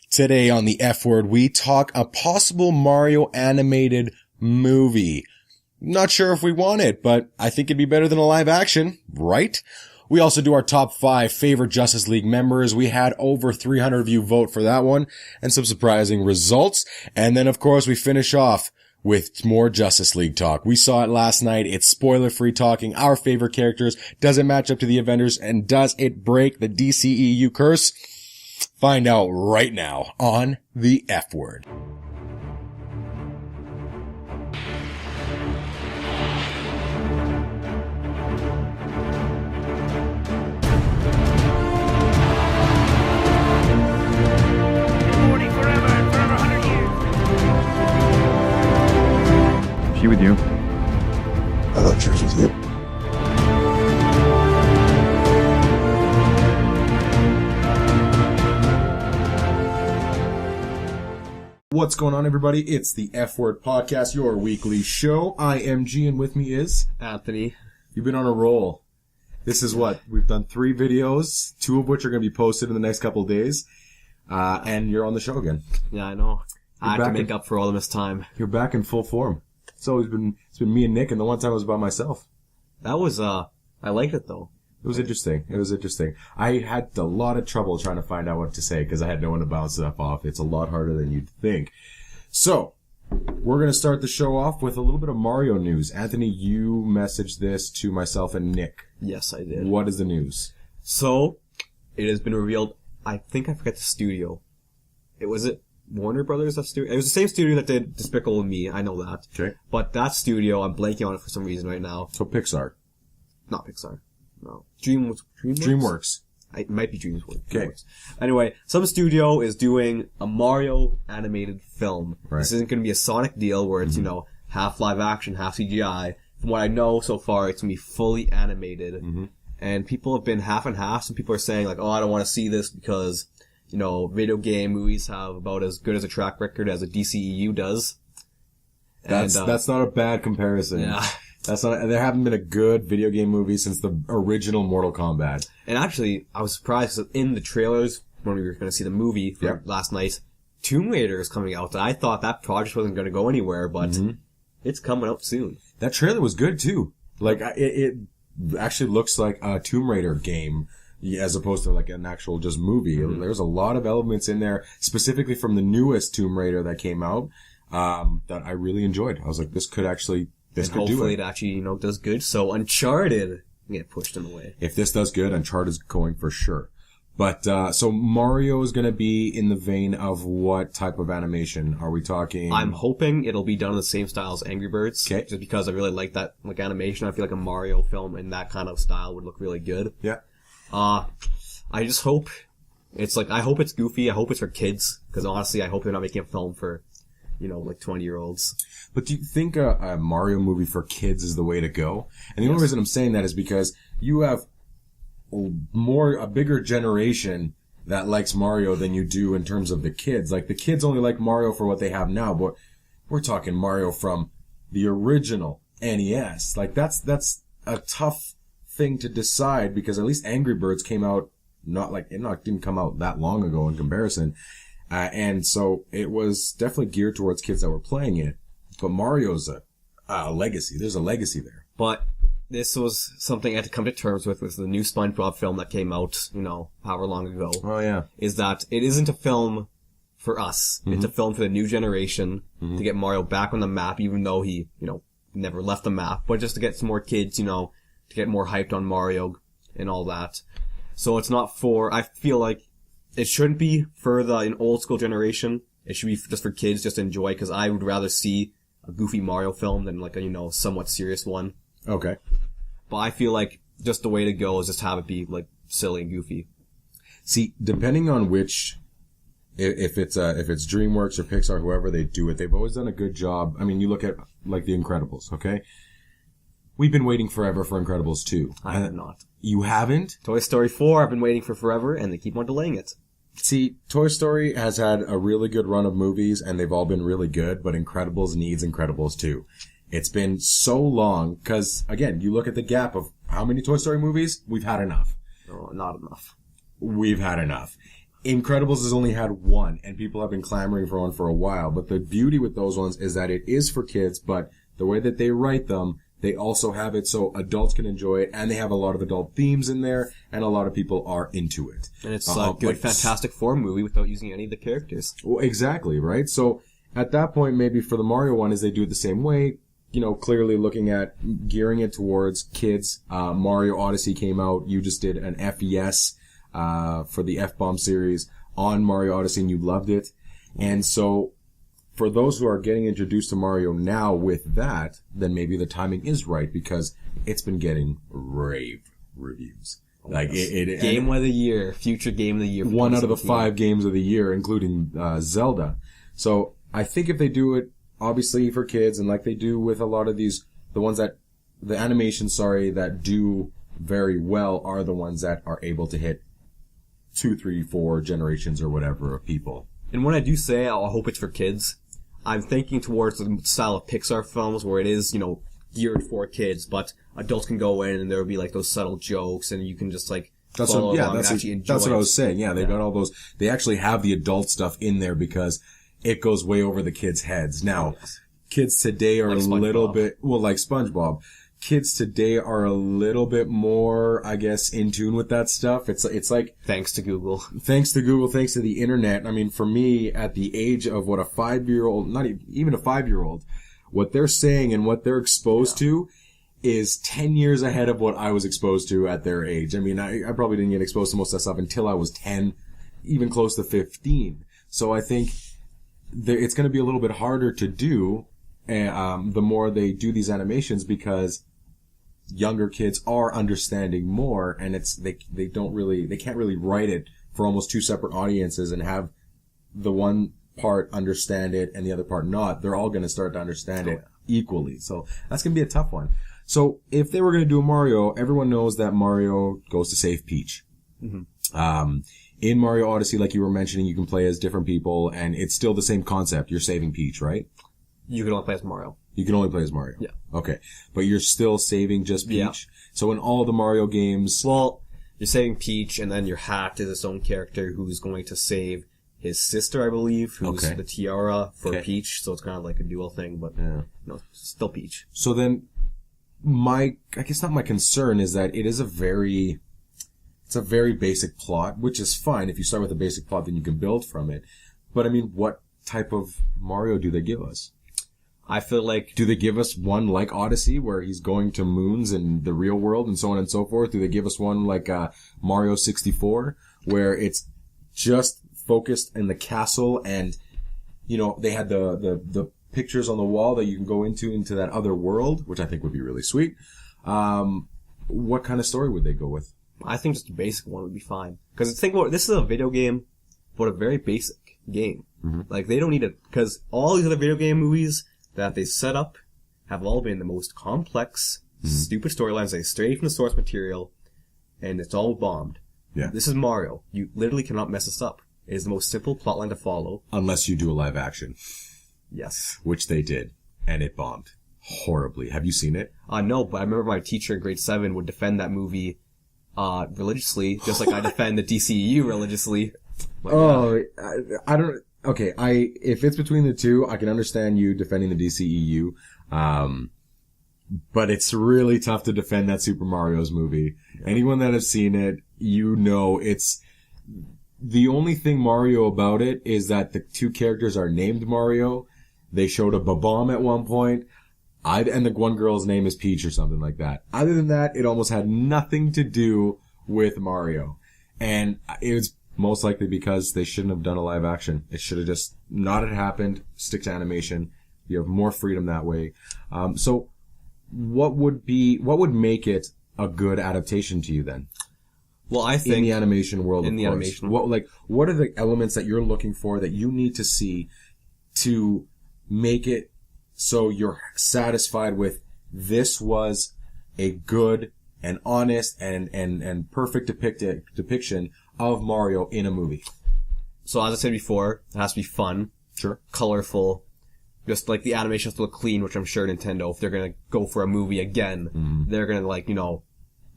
Today on the F Word, we talk a possible Mario animated movie. Not sure if we want it, but I think it'd be better than a live action, right? We also do our top 5 favorite Justice League members. We had over 300 of you vote for that one, and some surprising results. And then, of course, we finish off with more Justice League talk. We saw it last night. It's spoiler-free talking. Our favorite characters. Does it match up to the Avengers? And does it break the DCEU curse? Find out right now on the F Word. She with you? I thought she was with you. What's going on, everybody? It's the F Word Podcast, your weekly show. I am G, and with me is Anthony. You've been on a roll. This is what? We've done 3 videos, 2 of which are going to be posted in the next couple of days. And you're on the show again. Yeah, I know. I have to make up for all of this time. You're back in full form. It's been me and Nick, and the one time I was by myself. That was, I liked it though. It was interesting. I had a lot of trouble trying to find out what to say because I had no one to bounce stuff off. It's a lot harder than you'd think. So, we're going to start the show off with a little bit of Mario news. Anthony, you messaged this to myself and Nick. Yes, I did. What is the news? So, it has been revealed, I think I forget the studio. Was it Warner Brothers? That studio? It was the same studio that did Despicable Me, I know that. Okay. But that studio, I'm blanking on it for some reason right now. So Pixar. Not Pixar. No. DreamWorks. It might be DreamWorks. Okay. Anyway, some studio is doing a Mario animated film. Right. This isn't going to be a Sonic deal where it's, half live action, half CGI. From what I know so far, it's going to be fully animated. Mm-hmm. And people have been half and half. Some people are saying, like, oh, I don't want to see this because, video game movies have about as good as a track record as a DCEU does. That's not a bad comparison. Yeah. There haven't been a good video game movie since the original Mortal Kombat. And actually, I was surprised because in the trailers, when we were going to see the movie for last night, Tomb Raider is coming out. I thought that project wasn't going to go anywhere, but it's coming out soon. That trailer was good too. Like, it actually looks like a Tomb Raider game as opposed to like an actual just movie. Mm-hmm. There's a lot of elements in there, specifically from the newest Tomb Raider that came out, that I really enjoyed. I was like, this could actually... hopefully it actually, does good. So Uncharted get pushed in the way. If this does good, Uncharted's going for sure. But, so Mario is going to be in the vein of what type of animation? Are we talking? I'm hoping it'll be done in the same style as Angry Birds. Okay. Just because I really like that, animation. I feel like a Mario film in that kind of style would look really good. Yeah. I just hope I hope it's goofy. I hope it's for kids. Cause honestly, I hope they're not making a film for, 20-year-olds. But do you think a Mario movie for kids is the way to go? And the only reason I'm saying that is because you have a bigger generation that likes Mario than you do in terms of the kids. Like, the kids only like Mario for what they have now, but we're talking Mario from the original NES. Like, that's a tough thing to decide because at least Angry Birds came out didn't come out that long ago in comparison. And so it was definitely geared towards kids that were playing it. But Mario's a legacy. There's a legacy there. But this was something I had to come to terms with the new SpongeBob film that came out, however long ago. Oh, yeah. Is that it isn't a film for us. Mm-hmm. It's a film for the new generation to get Mario back on the map, even though he, never left the map. But just to get some more kids, to get more hyped on Mario and all that. So it's not I feel like it shouldn't be for an old school generation. It should be just for kids just to enjoy, because I would rather see a goofy Mario film than like a, somewhat serious one. Okay. But I feel like just the way to go is just have it be like silly and goofy. See, depending on which, if it's DreamWorks or Pixar, whoever they do it, they've always done a good job. I mean, you look at like The Incredibles, okay? We've been waiting forever for Incredibles 2. I have not. You haven't? Toy Story 4, I've been waiting for forever, and they keep on delaying it. See, Toy Story has had a really good run of movies, and they've all been really good, but Incredibles needs Incredibles 2. It's been so long, because, again, you look at the gap of how many Toy Story movies? We've had enough. No, not enough. We've had enough. Incredibles has only had one, and people have been clamoring for one for a while. But the beauty with those ones is that it is for kids, but the way that they write them, they also have it so adults can enjoy it, and they have a lot of adult themes in there, and a lot of people are into it. And it's a good Fantastic Four movie without using any of the characters. Well, exactly, right? So at that point, maybe for the Mario one, is they do it the same way, clearly looking at gearing it towards kids. Mario Odyssey came out. You just did an FES for the F-Bomb series on Mario Odyssey, and you loved it. And so for those who are getting introduced to Mario now with that, then maybe the timing is right, because it's been getting rave reviews. Like Game of the Year, future Game of the Year. 1 out of the 5 games of the year, including Zelda. So I think if they do it, obviously for kids, and like they do with a lot of these, the animations, that do very well are the ones that are able to hit 2, 3, 4 generations or whatever of people. And when I do say I hope it's for kids, I'm thinking towards the style of Pixar films where it is, geared for kids, but adults can go in and there will be like those subtle jokes and you can just follow along and actually enjoy it. That's what I was saying. Yeah, they've got all those. They actually have the adult stuff in there because it goes way over the kids' heads. Now, kids today are a little bit, like SpongeBob. Kids today are a little bit more, I guess, in tune with that stuff. It's like... Thanks to Google. Thanks to Google, thanks to the internet. I mean, for me, at the age of what a 5-year-old, not even a 5-year-old, what they're saying and what they're exposed to is 10 years ahead of what I was exposed to at their age. I mean, I probably didn't get exposed to most of that stuff until I was 10, even close to 15. So I think it's going to be a little bit harder to do the more they do these animations, because younger kids are understanding more, and they can't really write it for almost 2 separate audiences and have the one part understand it and the other part not. They're all going to start to understand it equally. So that's going to be a tough one. So if they were going to do a Mario, everyone knows that Mario goes to save Peach. Mm-hmm. In Mario Odyssey, like you were mentioning, you can play as different people, and it's still the same concept. You're saving Peach, right? You can only play as Mario. You can only play as Mario. Yeah. Okay. But you're still saving just Peach? Yeah. So in all the Mario games... Well, you're saving Peach, and then your hat is its own character who's going to save his sister, I believe, who's the tiara for Peach. So it's kind of like a dual thing, but still Peach. So then, I guess not my concern is that it's a very basic plot, which is fine. If you start with a basic plot, then you can build from it. But I mean, what type of Mario do they give us? I feel like... Do they give us one like Odyssey, where he's going to moons in the real world and so on and so forth? Do they give us one like Mario 64, where it's just focused in the castle and, they had the pictures on the wall that you can go into that other world, which I think would be really sweet. What kind of story would they go with? I think just a basic one would be fine. Because think about it, this is a video game, but a very basic game. Mm-hmm. Like, they don't need it, because all these other video game movies that they set up have all been the most complex, stupid storylines that stray from the source material, and it's all bombed. Yeah. This is Mario. You literally cannot mess this up. It is the most simple plotline to follow. Unless you do a live action. Yes. Which they did, and it bombed horribly. Have you seen it? No, but I remember my teacher in grade 7 would defend that movie religiously, just like I defend the DCEU religiously. But, I don't... Okay, if it's between the two, I can understand you defending the DCEU. But it's really tough to defend that Super Mario's movie. Yeah. Anyone that has seen it, it's... The only thing Mario about it is that the 2 characters are named Mario. They showed a Bob-omb at one point. And the one girl's name is Peach or something like that. Other than that, it almost had nothing to do with Mario. And it was most likely because they shouldn't have done a live action. It should have just not have happened, stick to animation. You have more freedom that way. So what would make it a good adaptation to you then? Well, I think... In the animation world, of course. Animation. What are the elements that you're looking for that you need to see to make it so you're satisfied with this was a good and honest and perfect depiction of Mario in a movie? So as I said before, it has to be fun. Sure. Colorful. Just like the animation has to look clean, which I'm sure Nintendo, if they're gonna go for a movie again, they're gonna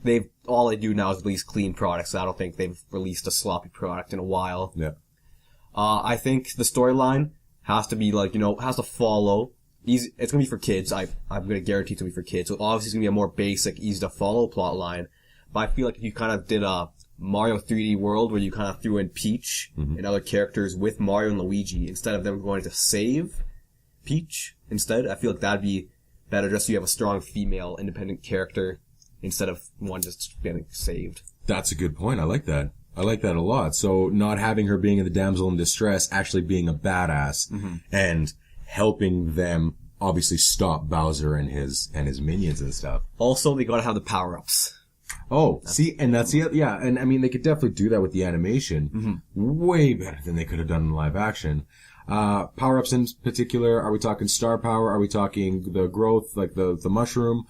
they've all they do now is release clean products. I don't think they've released a sloppy product in a while. Yeah. I think the storyline has to be like, has to follow. Easy. It's gonna be for kids. I'm gonna guarantee it's gonna be for kids. So obviously it's gonna be a more basic, easy to follow plot line. But I feel like if you kind of did a Mario 3D World where you kind of threw in Peach and other characters with Mario and Luigi instead of them going to save Peach instead, I feel like that'd be better just so you have a strong female independent character instead of one just getting saved. That's a good point. I like that. I like that a lot. So not having her being the damsel in distress, actually being a badass and helping them obviously stop Bowser and his minions and stuff. Also, they gotta have the power-ups. Oh, see, and that's the, yeah, and I mean, they could definitely do that with the animation. Way better than they could have done in live action. Power-ups in particular, are we talking star power? Are we talking the growth, like the mushroom?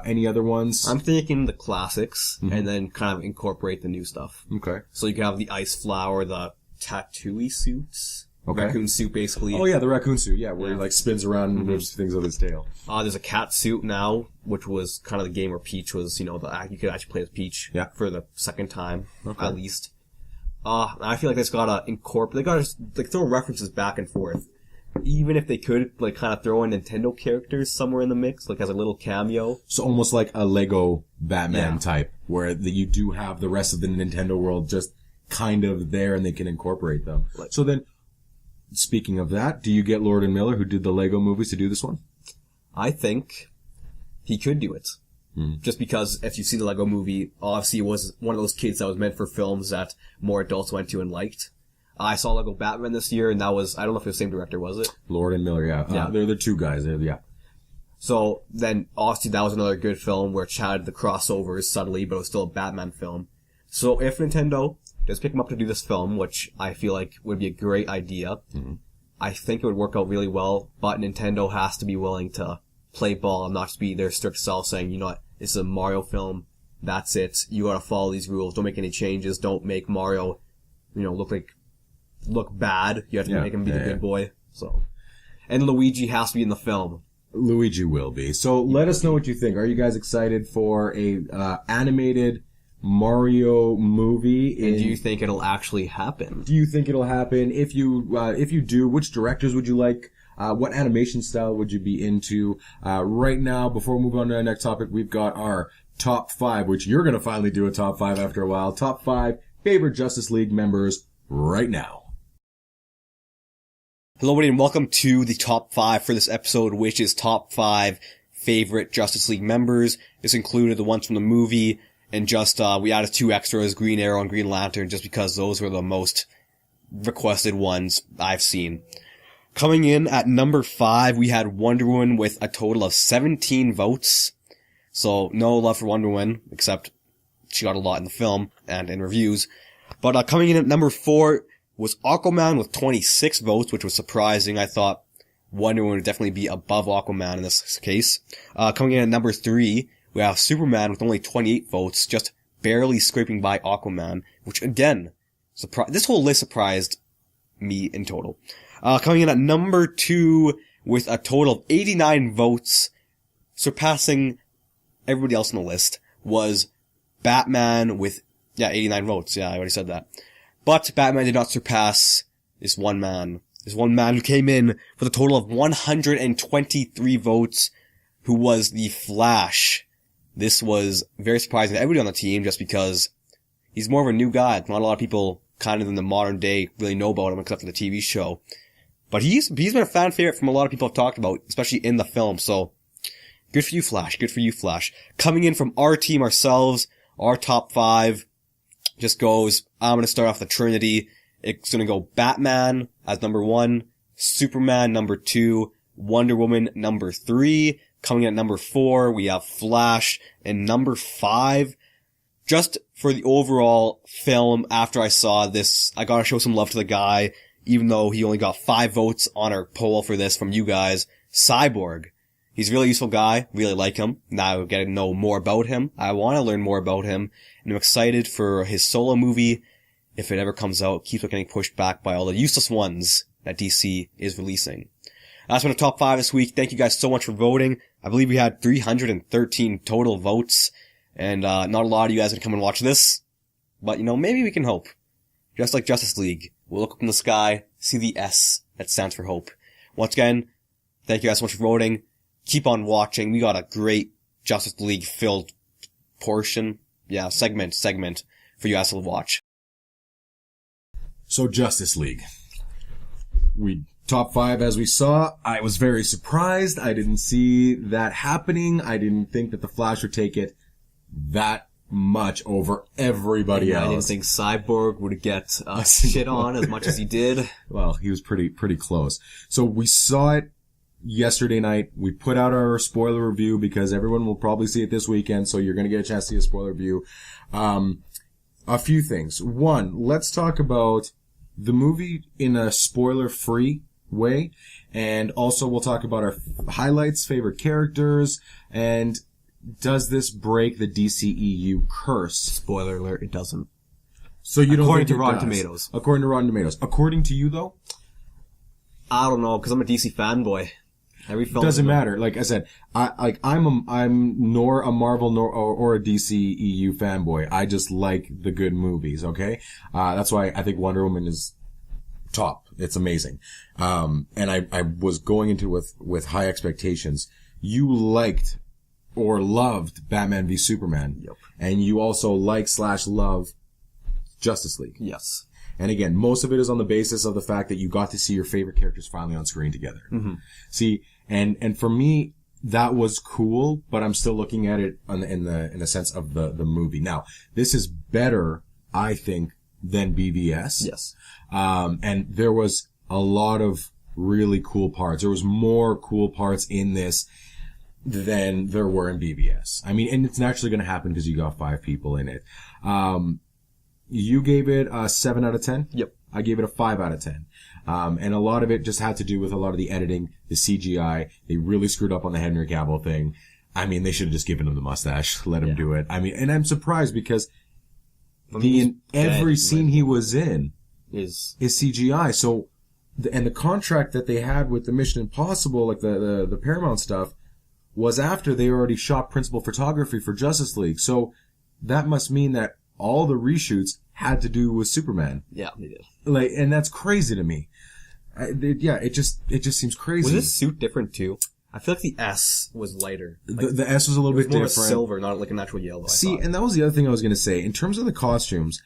Any other ones? I'm thinking the classics, and then kind of incorporate the new stuff. Okay. So you can have the ice flower, the tattooey suits. Okay. Raccoon suit, basically. Oh yeah, the raccoon suit, yeah, where he like spins around and moves things with his tail. There's a cat suit now, which was kind of the game where Peach was, you could actually play as Peach for the second time, at least. I feel like they just gotta incorporate, they gotta just, like, throw references back and forth. Even if they could, like, kind of throw in Nintendo characters somewhere in the mix, like as a little cameo. So almost like a Lego Batman type, where you do have the rest of the Nintendo world just kind of there and they can incorporate them. So then, speaking of that, do you get Lord and Miller, who did the Lego movies, to do this one? I think he could do it. Just because if you see the Lego movie, obviously it was one of those kids that was meant for films that more adults went to and liked. I saw Lego Batman this year, and that was, I don't know if it was the same director, was it? Lord and Miller, yeah. They're the two guys, So, then, obviously that was another good film where it had the crossovers subtly, but it was still a Batman film. So if Nintendo does pick him up to do this film, which I feel like would be a great idea, I think it would work out really well, but Nintendo has to be willing to play ball and not just be their strict self saying, you know what, it's a Mario film, that's it, you gotta follow these rules, don't make any changes, don't make Mario, look bad, you have to make him be the good boy, so. And Luigi has to be in the film. Luigi will be. So let us know what you think. Are you guys excited for a animated Mario movie? And do you think it'll actually happen? Do you think it'll happen? If you do, which directors would you like? What animation style would you be into? Right now, before we move on to our next topic, we've got our top 5, which you're gonna finally do a top 5 after a while. Top 5 favorite Justice League members right now. Hello everybody and welcome to the top 5 for this episode, which is top 5 favorite Justice League members. This included the ones from the movie, and just, we added 2 extras, Green Arrow and Green Lantern, just because those were the most requested ones I've seen. Coming in at number 5, we had Wonder Woman with a total of 17 votes. So, no love for Wonder Woman, except she got a lot in the film and in reviews. But, coming in at number 4 was Aquaman with 26 votes, which was surprising. I thought Wonder Woman would definitely be above Aquaman in this case. Coming in at number 3, we have Superman with only 28 votes, just barely scraping by Aquaman, which again, this whole list surprised me in total. Coming in at number 2 with a total of 89 votes, surpassing everybody else on the list, was Batman with, 89 votes. Yeah, I already said that. But Batman did not surpass this one man who came in with a total of 123 votes, who was the Flash. This was very surprising to everybody on the team, just because he's more of a new guy. Not a lot of people kind of in the modern day really know about him except for the TV show. But he's been a fan favorite from a lot of people I've talked about, especially in the film, so good for you, Flash. Good for you, Flash. Coming in from our team ourselves, our top 5 just goes, I'm gonna start off the Trinity. It's gonna go Batman as number 1, Superman number 2, Wonder Woman number 3. Coming in at number 4, we have Flash. And number 5, just for the overall film, after I saw this, I gotta show some love to the guy, even though he only got 5 votes on our poll for this from you guys. Cyborg. He's a really useful guy, really like him. Now getting to know more about him. I want to learn more about him, and I'm excited for his solo movie. If it ever comes out, keeps getting pushed back by all the useless ones that DC is releasing. That's been the top 5 this week. Thank you guys so much for voting. I believe we had 313 total votes. And, not a lot of you guys are gonna come and watch this. But, maybe we can hope. Just like Justice League. We'll look up in the sky, see the S that stands for hope. Once again, thank you guys so much for voting. Keep on watching. We got a great Justice League filled segment for you guys to watch. So Justice League. We top 5 as we saw. I was very surprised. I didn't see that happening. I didn't think that the Flash would take it that much over everybody else. I didn't think Cyborg would get shit on as much as he did. Well, he was pretty close. So we saw it yesterday night. We put out our spoiler review because everyone will probably see it this weekend, so you're going to get a chance to see a spoiler review. A few things. One, let's talk about the movie in a spoiler-free way, and also we'll talk about our highlights, favorite characters, and does this break the DCEU curse? Spoiler alert, it doesn't. So you don't According think to it Rotten does? Tomatoes. According to Rotten Tomatoes. According to you, though? I don't know, because I'm a DC fanboy. Every film Doesn't matter. Like I said, I'm nor a Marvel or a DCEU fanboy. I just like the good movies. Okay, that's why I think Wonder Woman is top. It's amazing. And I was going into with high expectations. You liked or loved Batman v Superman. Yep. And you also love Justice League. Yes. And again, most of it is on the basis of the fact that you got to see your favorite characters finally on screen together. Mm-hmm. See, and for me, that was cool, but I'm still looking at it in the sense of the movie. Now, this is better, I think, than BVS. Yes. And there was a lot of really cool parts. There was more cool parts in this than there were in BVS. I mean, and it's naturally going to happen because you got 5 people in it. You gave it a 7 out of 10? Yep. I gave it a 5 out of 10. And a lot of it just had to do with a lot of the editing, the CGI. They really screwed up on the Henry Cavill thing. I mean, they should have just given him the mustache, let him do it. I mean, and I'm surprised because every scene he was in is CGI. So, and the contract that they had with the Mission Impossible, like the Paramount stuff, was after they already shot principal photography for Justice League. So, that must mean that all the reshoots had to do with Superman. Yeah, they did. Like, and that's crazy to me. It just seems crazy. Was this suit different too? I feel like the S was lighter. Like, the S was a little bit more different. Silver, not like a natural yellow. See, and that was the other thing I was going to say. In terms of the costumes,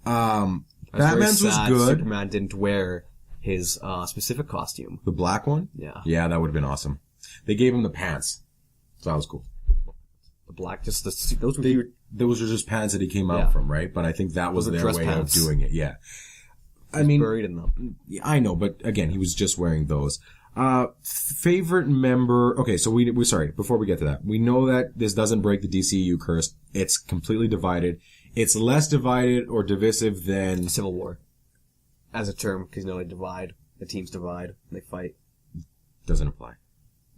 Batman's was good. Superman didn't wear his specific costume. The black one? Yeah. Yeah, that would have been awesome. They gave him the pants. So that was cool. The black, just those were those are just pants that he came out from, right? But I think that was their way pants. Of doing it. Yeah. I mean, buried in them. I know, but again, he was just wearing those. Favorite member. Okay, so we sorry, before we get to that, we know that this doesn't break the DCEU curse. It's completely divided. It's less divided or divisive than Civil War. As a term, because they divide. The teams divide. They fight. Doesn't apply.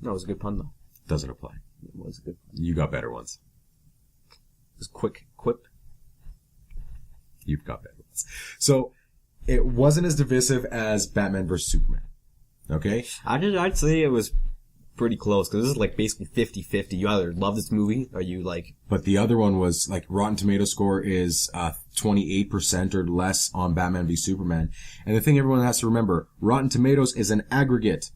No, it was a good pun though. Doesn't apply. It was a good pun. You got better ones. It was quick quip. You've got better ones. So, it wasn't as divisive as Batman vs. Superman. Okay? I'd say it was pretty close, because this is like basically 50-50. You either love this movie, or you like... But the other one was, like, Rotten Tomato score is 28% or less on Batman v Superman. And the thing everyone has to remember, Rotten Tomatoes is an aggregate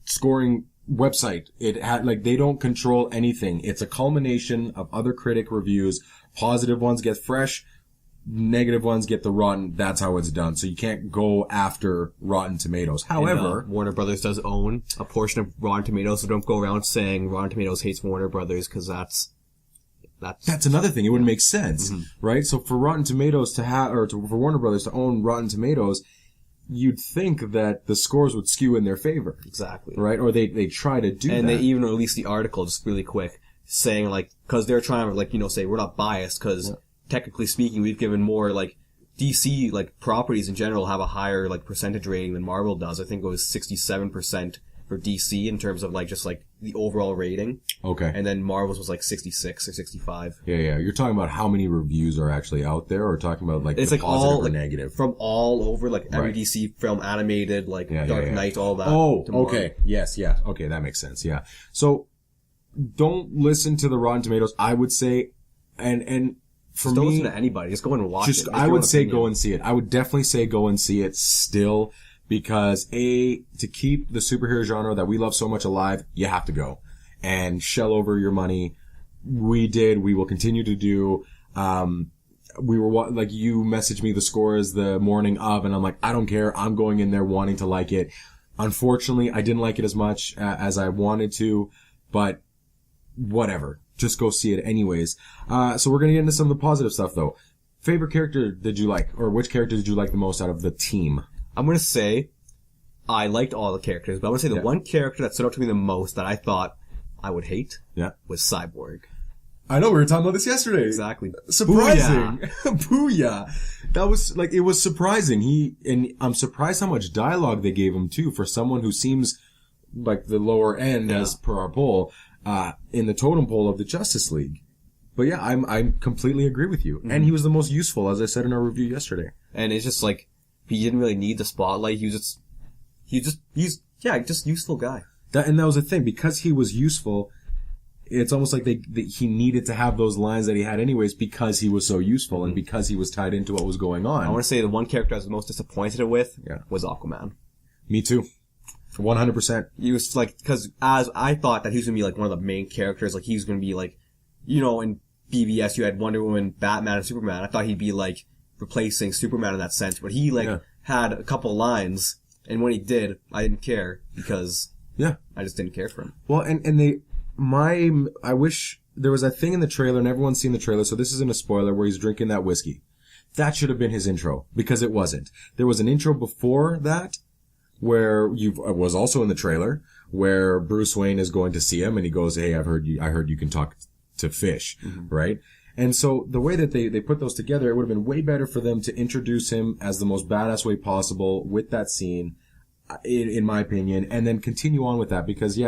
scoring website. It had, like, they don't control anything. It's a culmination of other critic reviews. Positive ones get fresh, negative ones get the rotten. That's how it's done. So you can't go after Rotten Tomatoes. However, and, Warner Brothers does own a portion of Rotten Tomatoes, so don't go around saying Rotten Tomatoes hates Warner Brothers, because that's another thing. It wouldn't make sense, right? So for Rotten Tomatoes to have, for Warner Brothers to own Rotten Tomatoes, you'd think that the scores would skew in their favor. Exactly. Right? Or they try to do that. And they even released the article just really quick saying, like, cause they're trying to, like, say we're not biased, cause technically speaking, we've given more, like, DC, like, properties in general have a higher, like, percentage rating than Marvel does. I think it was 67% for DC in terms of, like, just, like, the overall rating. Okay. And then Marvel's was, like, 66 or 65. Yeah. You're talking about how many reviews are actually out there, or talking about, like, it's the like positive all, or like, negative? from all over, like, every Right. DC film, animated, like, Dark Knight, all that. Oh, okay. Yes, yeah. Okay, that makes sense, yeah. So, don't listen to the Rotten Tomatoes. I would say, and for Don't me, listen to anybody. Just go and watch it. Make I your would own say opinion. go and see it. I would definitely say go and see it still because to keep the superhero genre that we love so much alive, you have to go and shell over your money. We will continue to do. We were like, you messaged me the scores the morning of, and I'm like, I don't care. I'm going in there wanting to like it. Unfortunately, I didn't like it as much as I wanted to, but whatever. Just go see it anyways. So we're gonna get into some of the positive stuff though. Favorite character did you like, or which character did you like the most out of the team? I'm gonna say I liked all the characters, but I'm gonna say the one character that stood out to me the most that I thought I would hate was Cyborg. I know, we were talking about this yesterday. Exactly. Surprising. Booyah. That was, like, it was surprising. And I'm surprised how much dialogue they gave him too for someone who seems like the lower end as per our poll, in the totem pole of the Justice League. But yeah, I completely agree with you. Mm-hmm. And he was the most useful, as I said in our review yesterday. And it's just like, he didn't really need the spotlight. He's just useful guy. That was the thing. Because he was useful, it's almost like he needed to have those lines that he had anyways because he was so useful and because he was tied into what was going on. I want to say the one character I was most disappointed with was Aquaman. Me too. 100%. He was like, because as I thought that he was going to be like one of the main characters, like he was going to be like, you know, in BVS you had Wonder Woman, Batman, and Superman. I thought he'd be like replacing Superman in that sense, but he had a couple lines, and when he did, I didn't care because I just didn't care for him. Well, I wish there was a thing in the trailer, and everyone's seen the trailer, so this isn't a spoiler, where he's drinking that whiskey. That should have been his intro, because it wasn't. There was an intro before that, where was also in the trailer, where Bruce Wayne is going to see him, and he goes, "Hey, I heard you can talk to fish," right? And so the way that they put those together, it would have been way better for them to introduce him as the most badass way possible with that scene, in my opinion, and then continue on with that, because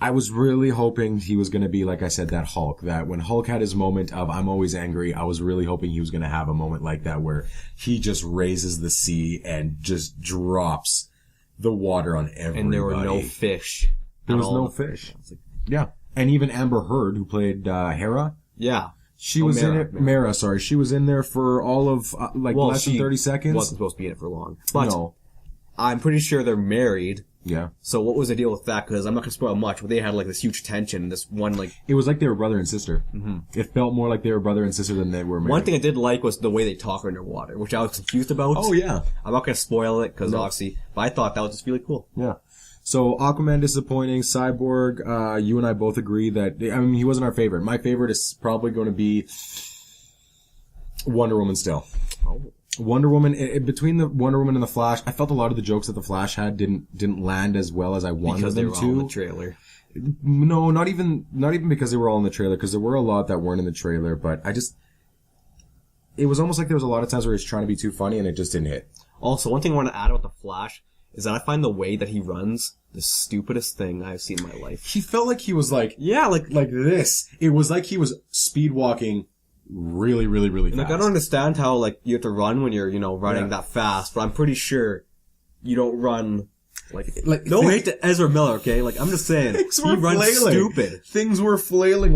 I was really hoping he was going to be, like I said, that Hulk, that when Hulk had his moment of I'm always angry, I was really hoping he was going to have a moment like that where he just raises the sea and just drops the water on everybody. And there were no fish. There was no fish. Yeah. And even Amber Heard, who played Hera. Yeah. She was in it. Mara, sorry. She was in there for all of, less than 30 seconds. Wasn't supposed to be in it for long. But no. I'm pretty sure they're married. Yeah. So what was the deal with that? Because I'm not going to spoil much, but they had like this huge tension, this one like... It was like they were brother and sister. Mm-hmm. It felt more like they were brother and sister than they were married. One thing I did like was the way they talk underwater, which I was confused about. Oh, yeah. I'm not going to spoil it, because obviously... But I thought that was just really cool. Yeah. So, Aquaman disappointing. Cyborg, you and I both agree that... I mean, he wasn't our favorite. My favorite is probably going to be Wonder Woman still. Oh. Wonder Woman, between the Wonder Woman and the Flash, I felt a lot of the jokes that the Flash had didn't land as well as I wanted them to. Because they were all in the trailer. No, not even because they were all in the trailer, because there were a lot that weren't in the trailer, but it was almost like there was a lot of times where he was trying to be too funny and it just didn't hit. Also, one thing I want to add about the Flash is that I find the way that he runs the stupidest thing I've seen in my life. He felt like he was like this. It was like he was speed walking really, really, really fast. Like, I don't understand how, like, you have to run when you're, running that fast, but I'm pretty sure you don't run, no hate to Ezra Miller, okay? Like, I'm just saying, he runs stupid. Things were flailing,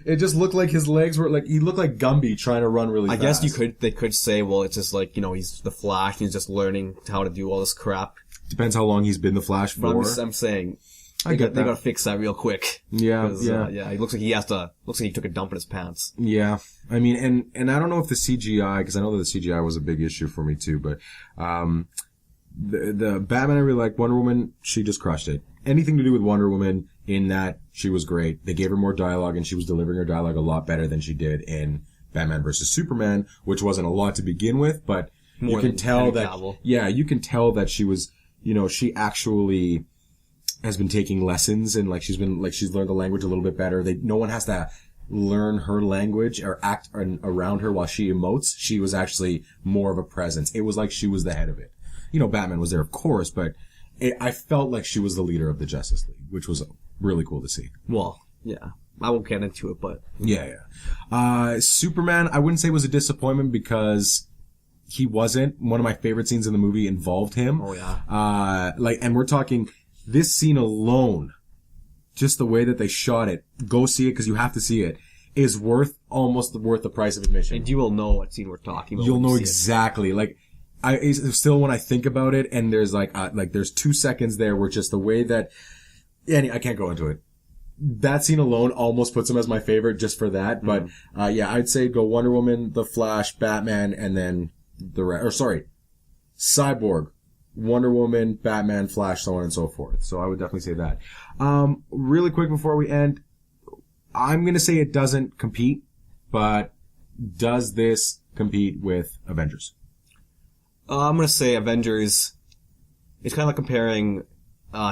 it just looked like his legs were, he looked like Gumby trying to run really fast. I guess they could say, well, it's just he's the Flash, and he's just learning how to do all this crap. Depends how long he's been the Flash for. But I'm saying... They gotta fix that real quick. Yeah. It looks like he took a dump in his pants. Yeah. I mean, and I don't know if the CGI, because I know that the CGI was a big issue for me too, but, the Batman I really like, Wonder Woman, she just crushed it. Anything to do with Wonder Woman in that, she was great. They gave her more dialogue and she was delivering her dialogue a lot better than she did in Batman vs. Superman, which wasn't a lot to begin with, but you can tell that she was, she actually has been taking lessons and she's learned the language a little bit better. No one has to learn her language or act around her while she emotes. She was actually more of a presence. It was like she was the head of it. Batman was there, of course, but I felt like she was the leader of the Justice League, which was really cool to see. Well, yeah. I won't get into it, but... Yeah. Superman, I wouldn't say was a disappointment because he wasn't. One of my favorite scenes in the movie involved him. Oh, yeah. And we're talking... This scene alone just the way that they shot it, go see it because you have to see it, is almost worth the price of admission. And you will know what scene we're talking about. You'll know exactly. Like, still when I think about it, and there's there's 2 seconds there where just the way that, I can't go into it. That scene alone almost puts him as my favorite just for that. But, I'd say go Wonder Woman, The Flash, Batman, and then Cyborg, Wonder Woman, Batman, Flash, so on and so forth. So I would definitely say that. Really quick before we end, I'm gonna say it doesn't compete, but does this compete with Avengers? I'm gonna say Avengers. It's kind of like comparing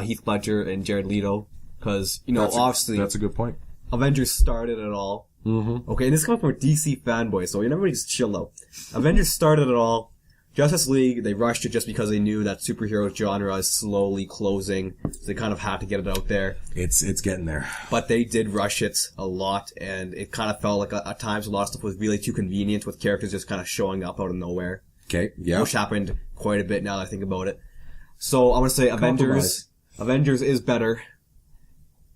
Heath Ledger and Jared Leto, because obviously that's a good point. Avengers started it all. Mm-hmm. Okay, and this comes from a DC fanboy, so everybody just chill out. Avengers started it all. Justice League, they rushed it just because they knew that superhero genre is slowly closing. So they kind of had to get it out there. It's getting there. But they did rush it a lot, and it kind of felt like at times a lot of stuff was really too convenient with characters just kind of showing up out of nowhere. Okay, yeah. Which happened quite a bit now that I think about it. So I'm going to say Avengers. Avengers is better.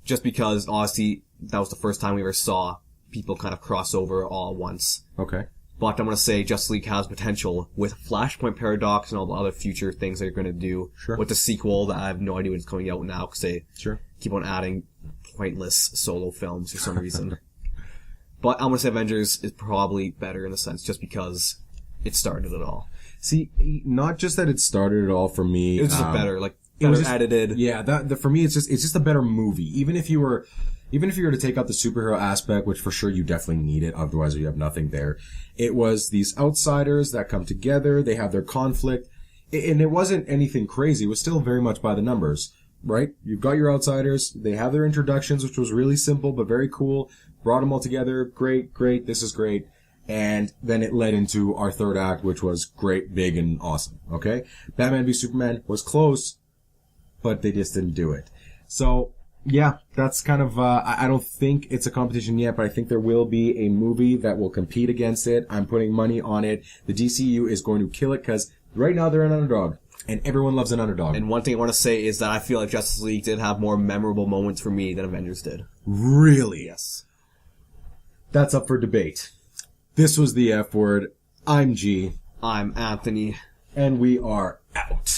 Just because, honestly, that was the first time we ever saw people kind of cross over all at once. Okay. But I'm going to say Justice League has potential with Flashpoint Paradox and all the other future things they're going to do. Sure. With the sequel that I have no idea when it's coming out now because they keep on adding pointless solo films for some reason. But I'm going to say Avengers is probably better in a sense just because it started it all. See, not just that it started it all for me. It was just better edited. Yeah, for me it's just a better movie. Even if you were to take out the superhero aspect, which for sure you definitely need it, otherwise you have nothing there. It was these outsiders that come together, they have their conflict, and it wasn't anything crazy. It was still very much by the numbers, right? You've got your outsiders, they have their introductions, which was really simple but very cool. Brought them all together, great, this is great. And then it led into our third act, which was great, big, and awesome, okay? Batman v Superman was close, but they just didn't do it. So, yeah, that's kind of, I don't think it's a competition yet, but I think there will be a movie that will compete against it. I'm putting money on it. The DCEU is going to kill it because right now they're an underdog. And everyone loves an underdog. And one thing I want to say is that I feel like Justice League did have more memorable moments for me than Avengers did. Really? Yes. That's up for debate. This was the F Word. I'm G. I'm Anthony. And we are out.